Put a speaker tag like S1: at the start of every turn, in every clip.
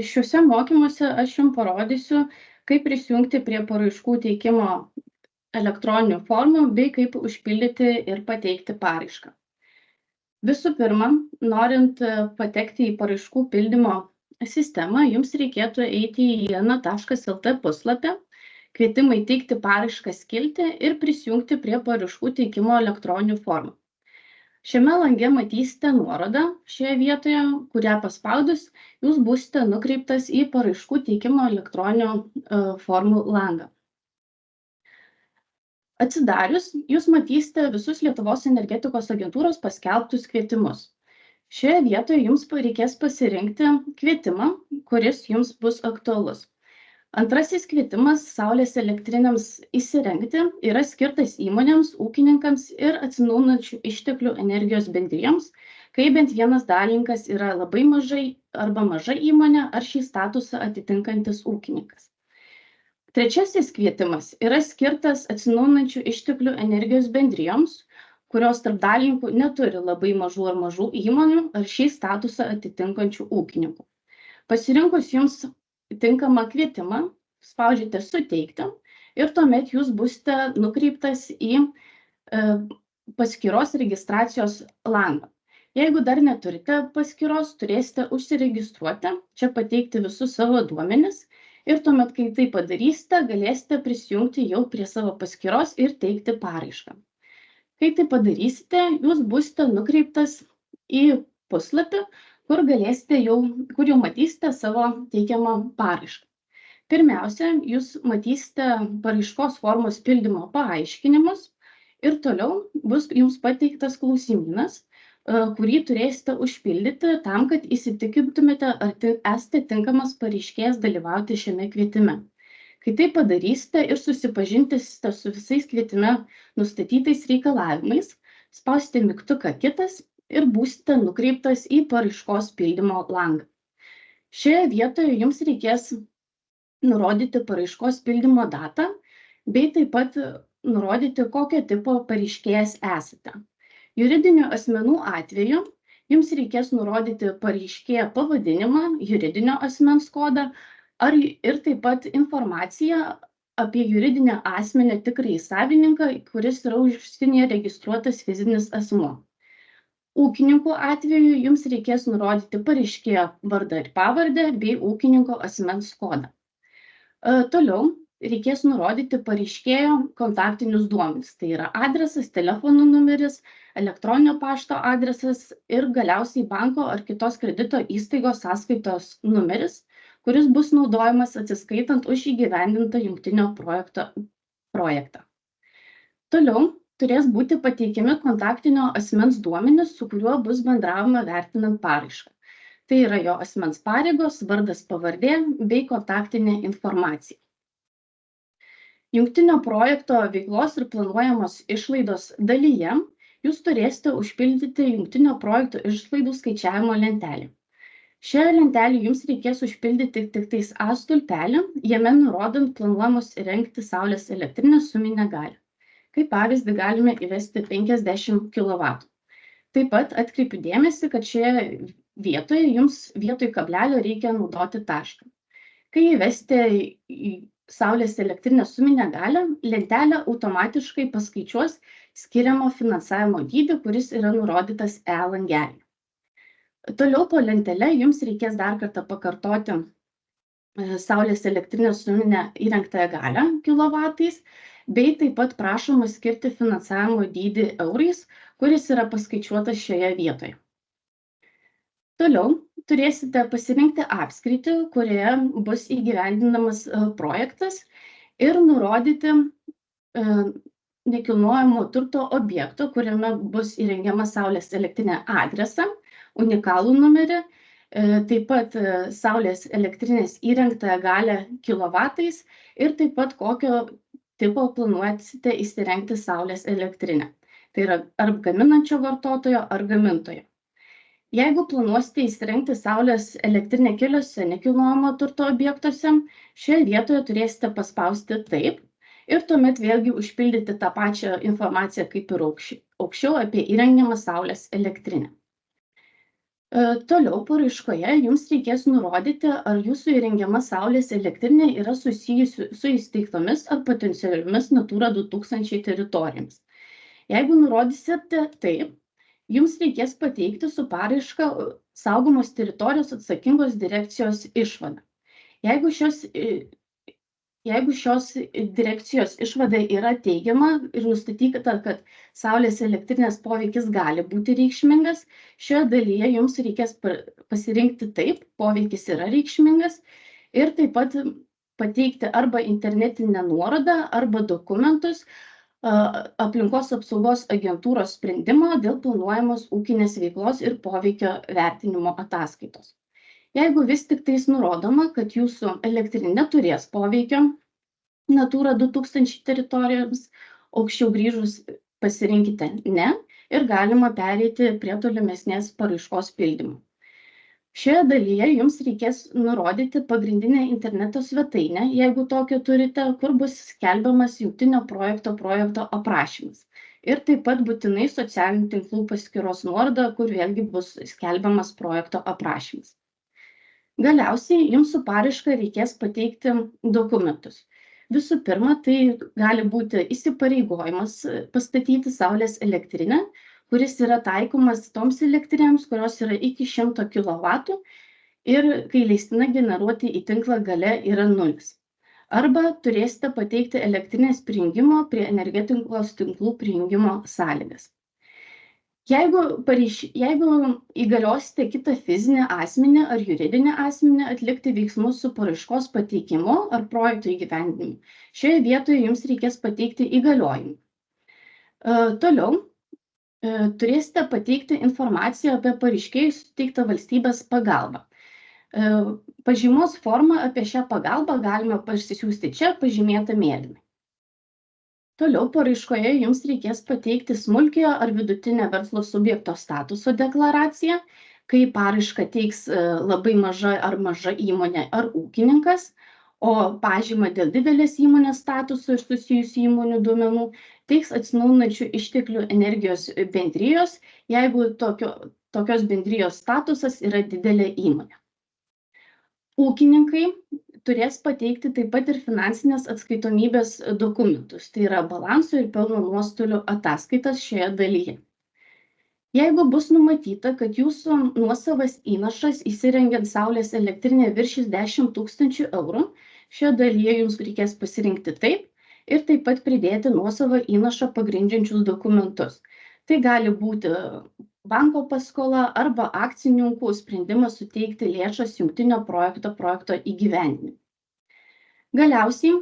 S1: Šiuose mokymuose aš jums parodysiu, kaip prisijungti prie paraiškų teikimo elektroninių formų bei kaip užpildyti ir pateikti paraišką. Visų pirma, norint patekti į paraiškų pildymo sistemą, jums reikėtų eiti į jena.lt puslapį, kvietimai teikti paraišką skiltį ir prisijungti prie paraiškų teikimo elektroninių formų. Šiame lange matysite nuorodą šioje vietoje, kurią paspaudus jūs būsite nukreiptas į paraiškų teikimo elektroninių formų langą. Atsidarius, jūs matysite visus Lietuvos energetikos agentūros paskelbtus kvietimus. Šioje vietoje jums reikės pasirinkti kvietimą, kuris jums bus aktualus. Antrasis kvietimas saulės elektrinėms įsirengti yra skirtas įmonėms, ūkininkams ir atsinaujinančių išteklių energijos bendrijoms, kai bent vienas dalininkas yra labai mažai arba maža įmonė ar šį statusą atitinkantis ūkininkas. Trečiasis kvietimas yra skirtas atsinaujinančių išteklių energijos bendrijoms, kurios tarp dalininkų neturi labai mažų ar mažų įmonių ar šį statusą atitinkančių ūkininkų. Pasirinkus jums tinkamą kvietimą, spaudžiate suteikti ir tuomet jūs būsite nukreiptas į paskyros registracijos langą. Jeigu dar neturite paskyros, turėsite užsiregistruoti, čia pateikti visus savo duomenis ir tuomet, kai tai padarysite, galėsite prisijungti jau prie savo paskyros ir teikti paraišką. Kai tai padarysite, jūs būsite nukreiptas į puslapį, kur jau matysite savo teikiamą paraišką. Pirmiausia, jūs matysite paraiškos formos pildymo paaiškinimus ir toliau bus jums pateiktas klausimynas, kurį turėsite užpildyti tam, kad įsitikintumėte, ar esate tinkamas pareiškėjas dalyvauti šiame kvietime. Kai tai padarysite ir susipažinsite su visais kvietime nustatytais reikalavimais, spausite mygtuką kitas ir būsite nukreiptas į paraiškos pildymo langą. Šioje vietoje jums reikės nurodyti paraiškos pildymo datą, bei taip pat nurodyti, kokio tipo pareiškėjas esate. Juridinių asmenų atveju jums reikės nurodyti pareiškėjo pavadinimą, juridinio asmens kodą ir taip pat informaciją apie juridinę asmenį tikrąjį savininką, kuris yra užsienyje registruotas fizinis asmuo. Ūkininkų atveju jums reikės nurodyti pareiškėjo vardą ir pavardę bei ūkininko asmens kodą. Toliau reikės nurodyti pareiškėjo kontaktinius duomenis, tai yra adresas, telefono numeris, elektroninio pašto adresas ir galiausiai banko ar kitos kredito įstaigos sąskaitos numeris, kuris bus naudojamas atsiskaitant už įgyvendintą jungtinio projektą. Toliau turės būti pateikiami kontaktinio asmens duomenys, su kuriuo bus bendravima vertinant paraišką. Tai yra jo asmens pareigos, vardas, pavardė bei kontaktinė informacija. Jungtinio projekto veiklos ir planuojamos išlaidos dalyje jūs turėsite užpildyti jungtinio projekto išlaidų skaičiavimo lentelę. Šioje lentelėje jums reikės užpildyti tiktais A stulpelį, jame nurodant planuojamos įrengti saulės elektrinę suminę galią. Kaip pavyzdį galime įvesti 50 kW. Taip pat atkreipiu dėmesį, kad šioje vietoje jums vietoj kablelio reikia naudoti tašką. Kai įvesite saulės elektrinę suminę galią, lentelė automatiškai paskaičiuos skiriamo finansavimo dydį, kuris yra nurodytas langelį. Toliau po lentelę jums reikės dar kartą pakartoti saulės elektrinę suminę įrengtąją galią kilovatais, bei taip pat prašoma skirti finansavimo dydį eurais, kuris yra paskaičiuotas šioje vietoje. Toliau turėsite pasirinkti apskritį, kurioje bus įgyvendinamas projektas ir nurodyti nekilnojamo turto objekto, kuriame bus įrengiama saulės elektrinė adresą, unikalų numerį, taip pat saulės elektrinės įrengtąją galią kilovatais ir taip pat kokio tipo planuosite įsirengti saulės elektrinę. Tai yra ar gaminančio vartotojo ar gamintojo. Jeigu planuosite įsirengti saulės elektrinę keliose nekilnojamo turto objektuose, šioje vietoje turėsite paspausti taip ir tuomet vėlgi užpildyti tą pačią informaciją kaip ir aukščiau apie įrengiamą saulės elektrinę. Toliau paraiškoje jums reikės nurodyti, ar jūsų įrengiama saulės elektrinė yra susijusi su įsteigtomis ar potencialiomis Natura 2000 teritorijomis. Jeigu nurodysite taip, jums reikės pateikti su paraiška saugomos teritorijos atsakingos direkcijos išvadą. Jeigu šios direkcijos išvada yra teigiama ir nustatyta, kad saulės elektrinės poveikis gali būti reikšmingas, šioje dalyje jums reikės pasirinkti taip, poveikis yra reikšmingas, ir taip pat pateikti arba internetinę nuorodą, arba dokumentus aplinkos apsaugos agentūros sprendimo dėl planuojamos ūkinės veiklos ir poveikio vertinimo ataskaitos. Jeigu vis tik tais nurodoma, kad jūsų elektrinė turės poveikio Natura 2000 teritorijoms, aukščiau grįžus pasirinkite ne ir galima pereiti prie tolimesnės paraiškos pildymo. Šioje dalyje jums reikės nurodyti pagrindinę interneto svetainę, jeigu tokią turite, kur bus skelbiamas jungtinio projekto aprašymas. Ir taip pat būtinai socialinių tinklų paskyros nuoroda, kur vėlgi bus skelbiamas projekto aprašymas. Galiausiai jums su paraiška reikės pateikti dokumentus. Visų pirma, tai gali būti įsipareigojimas pastatyti saulės elektrinę, kuris yra taikomas toms elektrinėms, kurios yra iki 100 kW ir kai leistina generuoti į tinklą galia yra 0. Arba turėsite pateikti elektrinės prijungimo prie energetikos tinklų prijungimo sąlygas. Jeigu įgaliosite kitą fizinį asmenį ar juridinį asmenį atlikti veiksmus su paraiškos pateikimu ar projekto įgyvendinimu, šioje vietoje jums reikės pateikti įgaliojimą. Toliau turėsite pateikti informaciją apie pareiškėjui suteiktą valstybės pagalbą. Pažymos formą apie šią pagalbą galima parsisiųsti čia, pažymėta mėlynai. Toliau paraiškoje jums reikės pateikti smulkiojo ar vidutinio verslo subjekto statuso deklaraciją, kai paraišką teiks labai maža ar maža įmonė ar ūkininkas, o pažymą dėl didelės įmonės statuso ir susijusių įmonių duomenų teiks atsinaujinančių išteklių energijos bendrijos, jeigu tokios bendrijos statusas yra didelė įmonė. Ūkininkai turės pateikti taip pat ir finansinės atskaitomybės dokumentus, tai yra balanso ir pelno nuostolių ataskaitas šioje dalyje. Jeigu bus numatyta, kad jūsų nuosavas įnašas įsirengiant saulės elektrinę viršys 10 000 eurų, šioje dalyje jums reikės pasirinkti taip ir taip pat pridėti nuosavą įnašą pagrindžiančius dokumentus. Tai gali būti banko paskola arba akcininkų sprendimas suteikti lėšas jungtinio projekto įgyvendinimui. Galiausiai,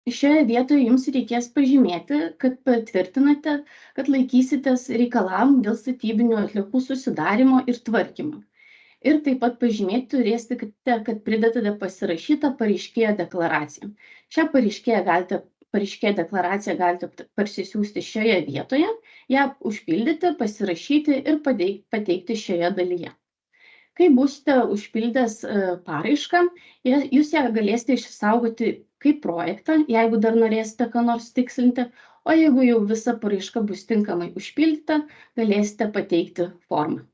S1: šioje vietoje jums reikės pažymėti, kad patvirtinate, kad laikysitės reikalavimų dėl statybinių atliekų susidarymo ir tvarkymo. Ir taip pat pažymėti turėsite, kad pridedate pasirašytą pareiškėjo deklaraciją. Šią pareiškėjo deklaraciją galite parsisiųsti šioje vietoje, ją užpildyti, pasirašyti ir pateikti šioje dalyje. Kai būsite užpildęs paraišką, jūs ją galėsite išsaugoti kaip projektą, jeigu dar norėsite ką nors tikslinti, o jeigu jau visa paraiška bus tinkamai užpildyta, galėsite pateikti formą.